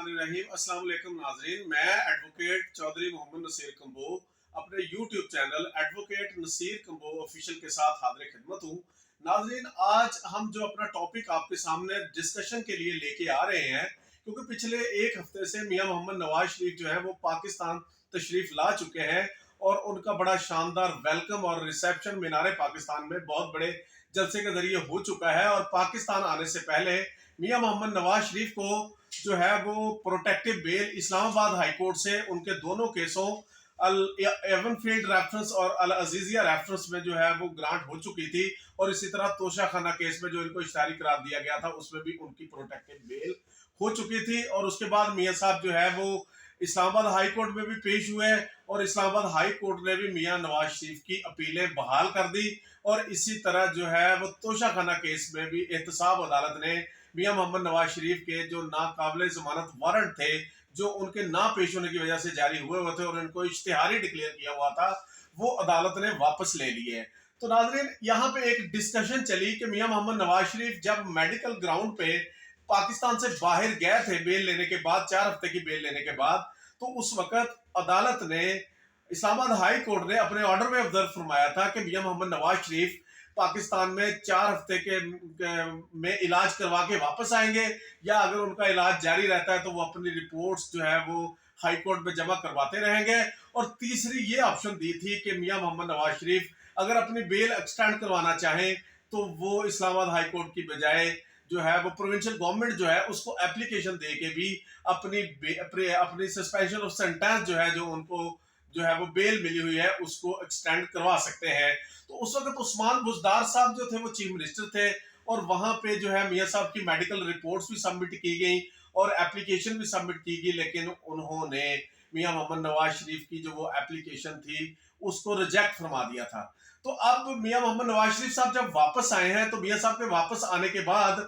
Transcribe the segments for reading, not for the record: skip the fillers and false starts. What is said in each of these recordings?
बिस्मिल्लाहिर्रहमानिर्रहीम। अस्सलाम वालेकुम नाजरीन, मैं एडवोकेट चौधरी मोहम्मद नसीर कंबो अपने YouTube channel advocate Naseer Kamboh official के साथ हाजिर खिदमत हूँ। नाजरीन, आज हम जो अपना टॉपिक आपके सामने डिस्कशन के लिए लेके आ रहे हैं, क्योंकि पिछले एक हफ्ते से मियां मोहम्मद नवाज शरीफ जो है वो पाकिस्तान तशरीफ ला चुके हैं और उनका बड़ा शानदार वेलकम और रिसेप्शन मीनार पाकिस्तान में बहुत बड़े जलसे के जरिए हो चुका है। और पाकिस्तान आने से पहले मियां मोहम्मद नवाज शरीफ को जो है वो protective bail Islamabad high court से उनके दोनों केसों अल एवनफील्ड रेफरेंस और अल अजीजिया रेफरेंस में जो है वो ग्रांट हो चुकी थी। और इसी तरह तोशा खाना केस में जो इनको इश्तारी करार दिया गया था उसमें भी उनकी प्रोटेक्टिव बेल हो चुकी थी। और उसके बाद मियां साहब जो है वो इस्लामाबाद हाई कोर्ट में भी पेश हुए और इस्लामाबाद हाई कोर्ट ने भी मियां नवाज शरीफ की अपीलें बहाल कर दी। और इसी तरह जो है वो तोशा खाना केस में भी एहतसाब अदालत ने मियां मोहम्मद नवाज शरीफ के जो नाकाबिल जमानत वारंट थे जो उनके ना पेश होने की वजह से जारी हुए हुए थे और इनको इश्तिहारी डिक्लेयर किया हुआ था, वो अदालत ने वापस ले लिए। तो नाजरीन, यहाँ पे एक डिस्कशन चली कि मियां मोहम्मद नवाज शरीफ जब मेडिकल ग्राउंड पे पाकिस्तान से बाहर गए थे बेल लेने के बाद, 4 हफ्ते की बेल लेने के बाद, तो उस वक्त अदालत ने इस्लामाबाद हाई कोर्ट ने अपने ऑर्डर में ऑब्जर्व फरमाया था कि मियां मोहम्मद नवाज शरीफ पाकिस्तान में 4 हफ्ते में इलाज करवा के वापस आएंगे, या अगर उनका इलाज जारी रहता है तो वो अपनी रिपोर्ट्स जो है वो हाई कोर्ट में जमा करवाते रहेंगे। और तीसरी ये ऑप्शन दी थी कि मियां मोहम्मद नवाज शरीफ अगर अपनी बेल एक्सटेंड करवाना चाहें तो वो इस्लामाबाद हाई कोर्ट की बजाय जो है वो प्रोविंशियल गवर्नमेंट जो है उसको एप्लीकेशन दे के भी अपनी सस्पेंशन ऑफ सेंटेंस जो है जो उनको जो है वो बेल मिली हुई है उसको एक्सटेंड करवा सकते हैं। तो उस वक्त उस्मान बुजदार साहब जो थे वो चीफ मिनिस्टर थे और वहां पे जो है मियां साहब की मेडिकल रिपोर्ट्स भी सबमिट की गई और एप्लीकेशन भी सबमिट की गई, लेकिन उन्होंने मियां मोहम्मद नवाज शरीफ की जो वो एप्लीकेशन थी उसको रिजेक्ट फरमा दिया था। तो अब मियां मोहम्मद नवाज शरीफ साहब जब वापस आए हैं तो मियां साहब के वापस आने के बाद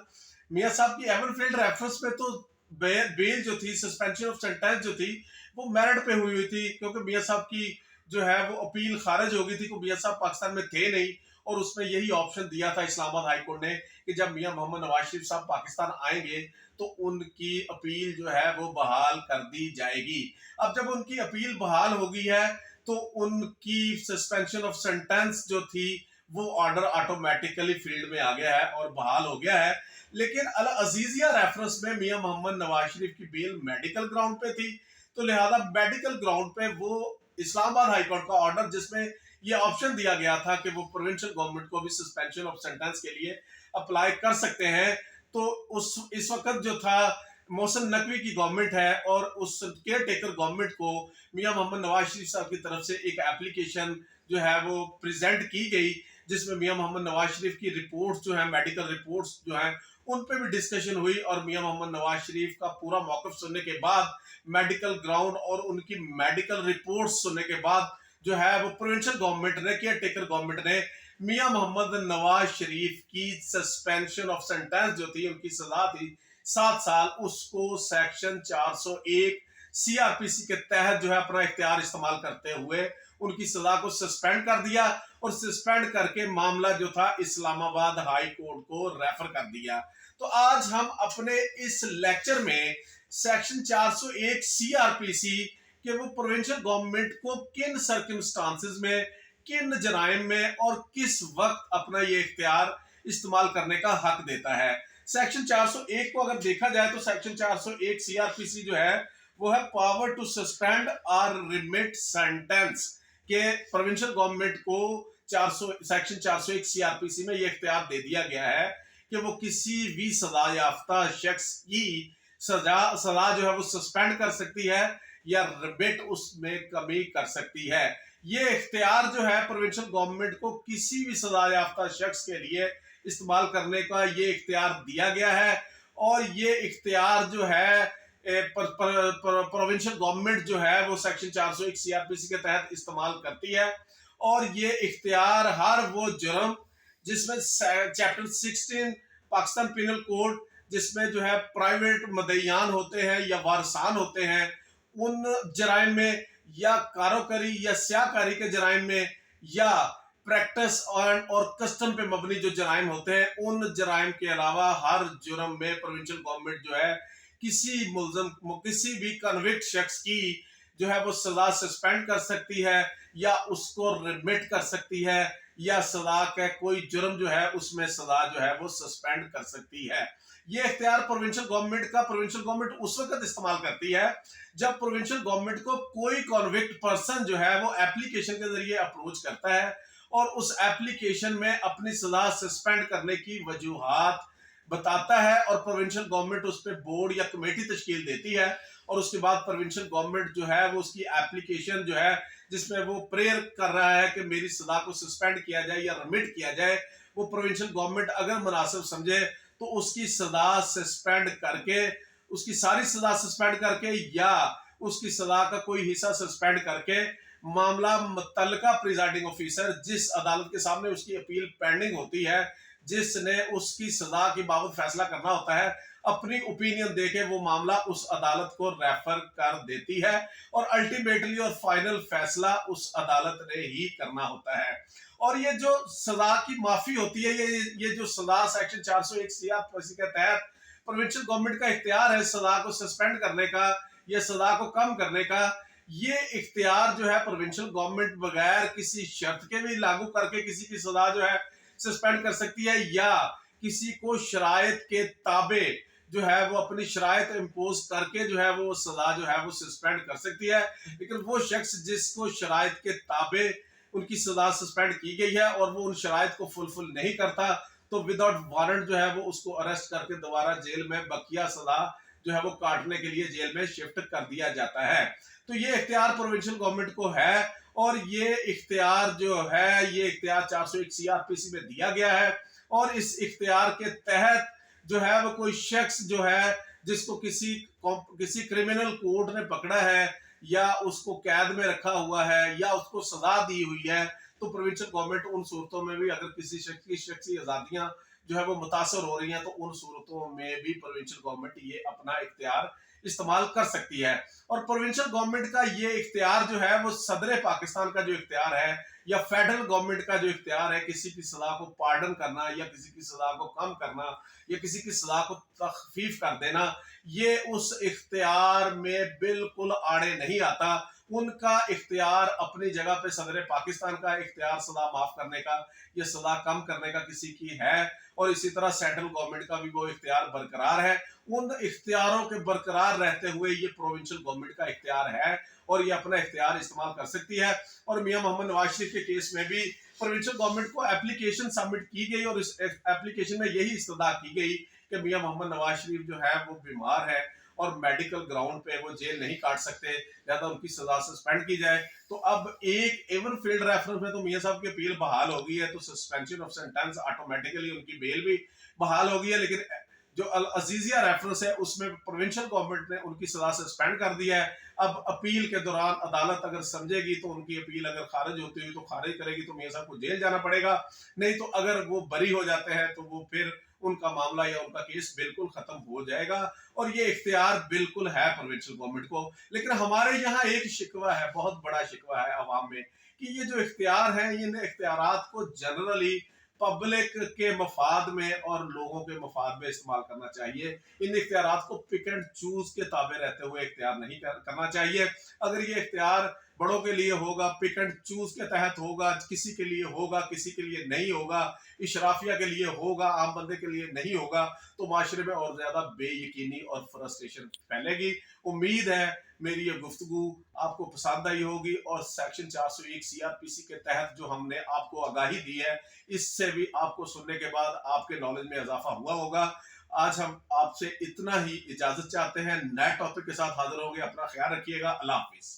मियां साहब की एवनफील्ड रेफरेंस में तो बेल जो थी, सस्पेंशन ऑफ सेंटेंस जो थी, वो मेरिट पे हुई हुई थी, क्योंकि मियां साहब की जो है वो अपील खारिज हो गई थी कि मियां साहब पाकिस्तान में थे नहीं। और उसमें यही ऑप्शन दिया था इस्लामाबाद हाई कोर्ट ने कि जब मियां मोहम्मद नवाज शरीफ साहब पाकिस्तान आएंगे तो उनकी अपील जो है वो बहाल कर दी जाएगी। अब जब उनकी अपील बहाल हो गई है तो उनकी सस्पेंशन ऑफ सेंटेंस जो थी वो ऑर्डर ऑटोमेटिकली फील्ड में आ गया है और बहाल हो गया है। लेकिन अल अजीजिया रेफरेंस में मियां मोहम्मद नवाज शरीफ की बेल मेडिकल ग्राउंड पे थी, तो लिहाजा मेडिकल ग्राउंड पे वो इस्लामाबाद हाई कोर्ट का ऑर्डर जिसमें ये ऑप्शन दिया गया था कि वो प्रोविंशियल गवर्नमेंट को भी सस्पेंशन ऑफ सेंटेंस के लिए अप्लाई कर सकते हैं, तो उस इस वक्त जो था मोहसिन नकवी की गवर्नमेंट है और उस केयर टेकर गवर्नमेंट को मियां मोहम्मद नवाज शरीफ साहब की तरफ से एक एप्लीकेशन जो है वो प्रेजेंट की गई, जिसमें मियां मोहम्मद नवाज शरीफ की रिपोर्ट्स जो है, मेडिकल रिपोर्ट्स जो हैं, उन पे भी डिस्कशन हुई। और मियां मोहम्मद नवाज शरीफ का पूरा मौकफ सुनने के बाद, मेडिकल ग्राउंड और उनकी मेडिकल रिपोर्ट्स सुनने के बाद जो है वो प्रोविंशियल गवर्नमेंट ने, केयर टेकर गवर्नमेंट ने मियां मोहम्मद नवाज शरीफ की सस्पेंशन ऑफ सेंटेंस जो थी, उनकी सजा थी 7 साल, उसको सेक्शन 401 सीआरपीसी के तहत जो है अपना इख्तियार इस्तेमाल करते हुए उनकी सजा को सस्पेंड कर दिया और सस्पेंड करके मामला जो था इस्लामाबाद हाई कोर्ट को रेफर कर दिया। तो आज हम अपने इस लेक्चर में सेक्शन 401 सीआरपीसी कि वो प्रोविंशियल गवर्नमेंट को किन सर्कमस्टांसेस में, किन जराइम में और किस वक्त अपना ये इख्तियार इस्तेमाल करने का हक देता है। सेक्शन 401 को अगर देखा जाए तो सेक्शन 401 सीआरपीसी जो है वो है पावर टू सस्पेंड और रिमिट सेंटेंस, के प्रोविंशियल गवर्नमेंट को सेक्शन 401 सीआरपीसी में ये इख्तियार दे दिया गया है कि वो किसी भी सजा याफ्ता शख्स की सजा जो है वो सस्पेंड कर सकती है या रिमिट उसमें कमी कर सकती है। ये इख्तियार जो है प्रोविंशियल गवर्नमेंट को किसी भी सजा याफ्ता शख्स के लिए इस्तेमाल करने का ये इख्तियार दिया गया है। और ये इख्तियार जो है प्रोविंशियल गवर्नमेंट जो है वो सेक्शन 401 सीआरपीसी के तहत इस्तेमाल करती है। और ये इख्तियार हर वो जुर्म जिसमें चैप्टर 16 पाकिस्तान पिनल कोड जिसमें जो है प्राइवेट मदईयान होते हैं या वारसान होते हैं, उन जराइम में या कारोकरी या स्याकारी के जराइम में या प्रैक्टिस और कस्टम पे मबनी जो जराइम होते हैं, उन जराइम के अलावा हर जुर्म में प्रोविंशियल गवर्नमेंट जो है किसी भी कन्विक्ट शख्स की जो है वो सजा सस्पेंड कर सकती है, या उसको रिमिट कर सकती है, या सजा का कोई जुर्म जो है उसमें सजा जो है वो सस्पेंड कर सकती है। ये इख्तियार प्रोविंशियल गवर्नमेंट उस वक्त इस्तेमाल करती है जब प्रोविंशियल गवर्नमेंट को कोई कॉन्विक्ट पर्सन जो है वो एप्लीकेशन के जरिए अप्रोच करता है और उस एप्लीकेशन में अपनी सजा सस्पेंड करने की वजूहात बताता है, और प्रोविंशियल गवर्नमेंट उस पर बोर्ड या कमेटी तश्कील देती है, और उसके बाद प्रोविंशियल गवर्नमेंट जो है वो उसकी एप्लीकेशन जो है जिसमें वो प्रेयर कर रहा है कि मेरी सजा को सस्पेंड किया जाए या रिमिट किया जाए, वो प्रोविंशियल गवर्नमेंट अगर मुनासिब समझे तो उसकी सजा सस्पेंड करके, उसकी सारी सजा सस्पेंड करके या उसकी सजा का कोई हिस्सा सस्पेंड करके मामला मुतल्लिका प्रिजाइडिंग ऑफिसर, जिस अदालत के सामने उसकी अपील पेंडिंग होती है, जिसने उसकी सजा की बाबत फैसला करना होता है, अपनी ओपिनियन देके वो मामला उस अदालत को रेफर कर देती है, और अल्टीमेटली और फाइनल फैसला उस अदालत ने ही करना होता है। और ये जो सजा की माफी होती है, ये जो सजा सेक्शन 401 सीआरपीसी के तहत प्रोविंशियल गवर्नमेंट का इख्तियार है सजा को सस्पेंड करने का या सजा को कम करने का, ये इख्तियार जो है प्रोविंशियल गवर्नमेंट बगैर किसी शर्त के भी लागू करके किसी की सजा जो है सस्पेंड कर सकती है, या किसी को शराइत के ताबे जो है वो अपनी शराइत इम्पोज करके जो है वो सजा जो है वो सस्पेंड कर सकती है। लेकिन वो शख्स जिसको शराइत के ताबे उनकी सजा सस्पेंड की गई है और वो उन शराइत को फुलफिल नहीं करता, तो विदाउट वारंट जो है वो उसको अरेस्ट करके दोबारा जेल में बकिया सजा जो है वो काटने के लिए जेल में शिफ्ट कर दिया जाता है। तो ये इख्तियार प्रोविंशियल गवर्नमेंट को है, और ये इख्तियार जो है ये इख्तियार 401 सीआरपीसी में दिया गया है, और इस इख्तियार के तहत जो है वो कोई शख्स जो है जिसको किसी क्रिमिनल कोर्ट ने पकड़ा है या उसको कैद में रखा हुआ है या उसको सजा दी हुई है, तो प्रोविंशियल गवर्नमेंट उन सूरतों में भी अगर किसी शख्स की शख्सी आजादियां जो है वो मुतासर हो रही हैं, तो उन सूरतों में भी प्रोविंशियल गवर्नमेंट ये अपना इख्तियार इस्तेमाल कर सकती है। और प्रोविंशियल गवर्नमेंट का ये इख्तियार जो है वो सदर पाकिस्तान का जो इख्तियार है या फेडरल गवर्नमेंट का जो इख्तियार है किसी की सजा को पार्डन करना या किसी की सजा को कम करना या किसी की सजा को तखफीफ कर देना, ये उस इख्तियार में बिल्कुल आड़े नहीं आता। उनका इख्तियार अपनी जगह पे सदर पाकिस्तान का इख्तियार सजा माफ करने का या सजा कम करने का किसी की है, और इसी तरह सेंट्रल गवर्नमेंट का भी वो इख्तियार बरकरार है। उन इख्तियारों के बरकरार रहते हुए ये प्रोविंशियल गवर्नमेंट का इख्तियार है और ये अपना इख्तियार इस्तेमाल कर सकती है। और मियां मोहम्मद नवाज शरीफ के केस में भी प्रोविंशियल गवर्नमेंट को एप्लीकेशन सबमिट की गई और इस एप्लीकेशन में यही इस्तदा की गई कि मियां मोहम्मद नवाज शरीफ जो है वो बीमार है और मेडिकल ग्राउंड पे वो जेल नहीं काट सकते, लिहाजा उनकी सजा सस्पेंड की जाए। तो अब एक एवन फील्ड रेफरेंस में तो मियां साहब की अपील बहाल हो गई है, तो सस्पेंशन ऑफ सेंटेंस ऑटोमेटिकली उनकी बेल भी बहाल हो गई है। लेकिन जो अल अजीजिया रेफरेंस है उसमें प्रोविंशियल गवर्नमेंट ने उनकी सजा सस्पेंड कर दिया है। अब अपील के दौरान अदालत अगर समझेगी तो उनकी अपील अगर खारिज होती हुई तो खारिज करेगी, तो मियां साहब को जेल जाना पड़ेगा, नहीं तो अगर वो बरी हो जाते हैं तो वो फिर उनका मामला या उनका केस बिल्कुल खत्म हो जाएगा। और ये इख्तियार बिल्कुल है प्रोविंशियल गवर्नमेंट को। लेकिन हमारे यहाँ एक शिकवा है, बहुत बड़ा शिकवा है अवाम में, कि ये जो इख्तियार है इन इख्तियारात को जनरली पब्लिक के मफाद में और लोगों के मफाद में इस्तेमाल करना चाहिए। इन इख्तियारात को पिक एंड चूज के ताबे रहते हुए इख्तियार नहीं करना चाहिए। अगर ये इख्तियार बड़ों के लिए होगा, पिक एंड चूज के तहत होगा, किसी के लिए होगा किसी के लिए नहीं होगा, इशराफिया के लिए होगा आम बंदे के लिए नहीं होगा, तो माशरे में और ज्यादा बेयकीनी और फ्रस्ट्रेशन फैलेगी। उम्मीद है मेरी ये गुफ्तगू आपको पसंद आई होगी और सेक्शन 401 सीआरपीसी के तहत जो हमने आपको आगाही दी है इससे भी आपको सुनने के बाद आपके नॉलेज में इजाफा हुआ होगा। आज हम आपसे इतना ही इजाजत चाहते हैं, नए टॉपिक के साथ हाजिर होंगे। अपना ख्याल रखिएगा। अल्लाह हाफिज।